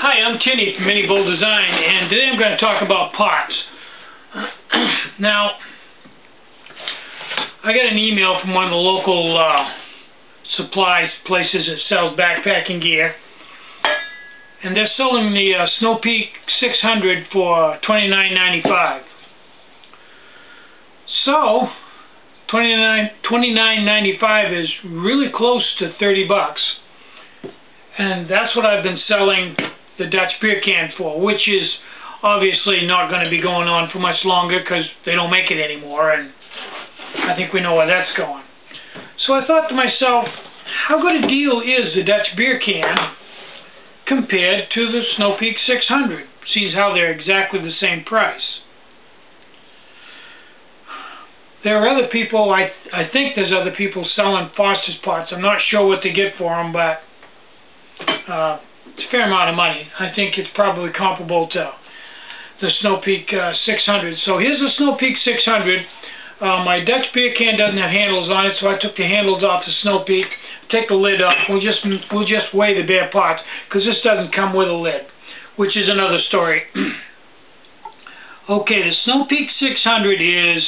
Hi, I'm Tinny from Mini Bowl Design, and today I'm going to talk about pots. Now, I got an email from one of the local supply places that sells backpacking gear, and they're selling the Snow Peak 600 for $29.95. So, $29.95 is really close to 30 bucks, and that's what I've been selling the Dutch beer can for, which is obviously not going to be going on for much longer because they don't make it anymore, and I think we know where that's going. So I thought to myself, how good a deal is the Dutch beer can compared to the Snow Peak 600? Sees how they're exactly the same price. There are other people, I think there's other people selling Foster's pots. I'm not sure what to get for them, but it's a fair amount of money. I think it's probably comparable to the Snow Peak 600. So here's the Snow Peak 600. My Dutch beer can doesn't have handles on it, so I took the handles off the Snow Peak. Take the lid off. We'll just weigh the bare pots because this doesn't come with a lid, which is another story. Okay, the Snow Peak 600 is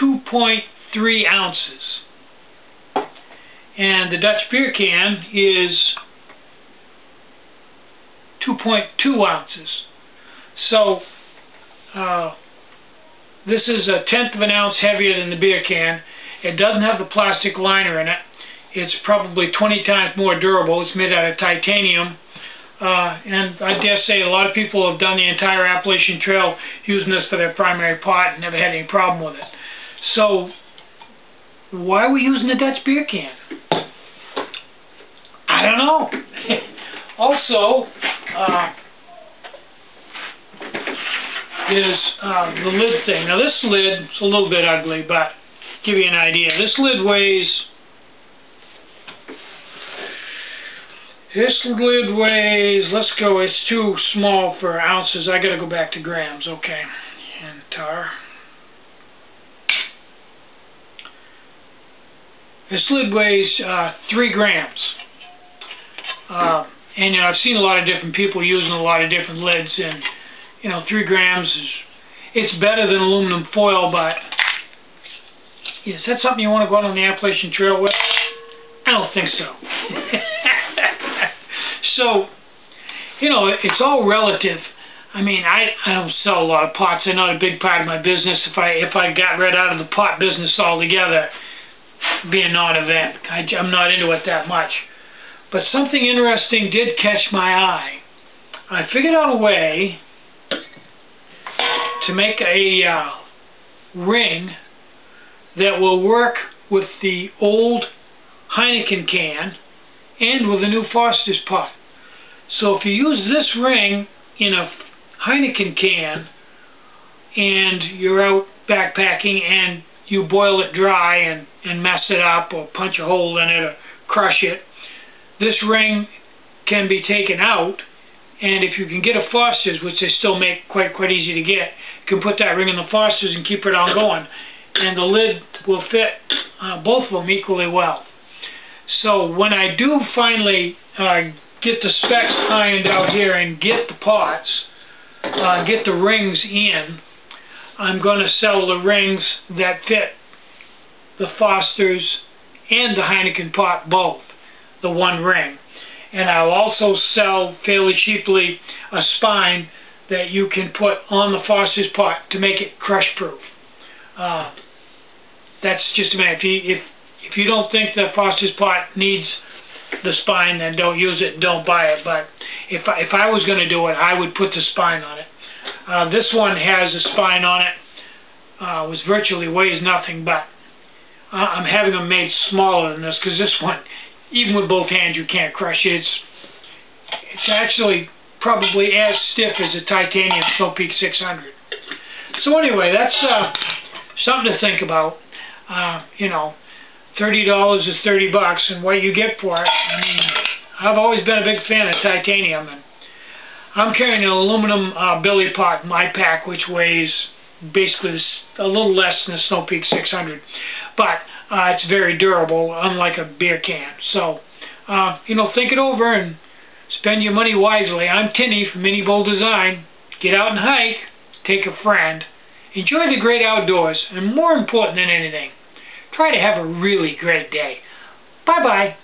2.3 ounces, and the Dutch beer can is 2.2 ounces. So this is 1/10 of an ounce heavier than the beer can. It doesn't have the plastic liner in it. It's probably 20 times more durable. It's made out of titanium, and I dare say a lot of people have done the entire Appalachian Trail using this for their primary pot and never had any problem with it. So why are we using the Dutch beer can? I don't know. Also, is the lid thing. Now this lid is a little bit ugly, but give you an idea. This lid weighs, let's go, it's too small for ounces. I gotta go back to grams, okay. And tar. This lid weighs 3 grams. And you know, I've seen a lot of different people using a lot of different lids, and you know, 3 grams it's better than aluminum foil, but is that something you want to go out on the Appalachian Trail with? I don't think so. So, you know, it's all relative. I mean, I don't sell a lot of pots. They're not a big part of my business. If I got rid out of the pot business altogether, it'd be a non-event. I'm not into it that much. But something interesting did catch my eye. I figured out a way to make a ring that will work with the old Heineken can and with the new Foster's pot. So if you use this ring in a Heineken can and you're out backpacking and you boil it dry and mess it up or punch a hole in it or crush it, this ring can be taken out, and if you can get a Foster's, which they still make quite easy to get, you can put that ring in the Foster's and keep it on going, and the lid will fit both of them equally well. So when I do finally get the specs ironed out here and get the pots, get the rings in, I'm going to sell the rings that fit the Foster's and the Heineken pot both, the one ring. And I'll also sell fairly cheaply a spine that you can put on the Foster's pot to make it crush proof. That's just a minute. If you don't think the Foster's pot needs the spine, then don't use it and don't buy it. But if I was going to do it, I would put the spine on it. This one has a spine on it. Which virtually weighs nothing, but I'm having them made smaller than this because this one, even with both hands, you can't crush it. It's actually probably as stiff as a titanium Snow Peak 600. So anyway, that's something to think about. You know, $30 is 30 bucks, and what you get for it. I mean, I've always been a big fan of titanium, and I'm carrying an aluminum billy pot in my pack, which weighs basically a little less than the Snow Peak 600, but it's very durable, unlike a beer can. So, you know, think it over and Spend your money wisely. I'm Tinny from Mini Bowl Design. Get out and hike. Take a friend. Enjoy the great outdoors. And more important than anything, try to have a really great day. Bye-bye.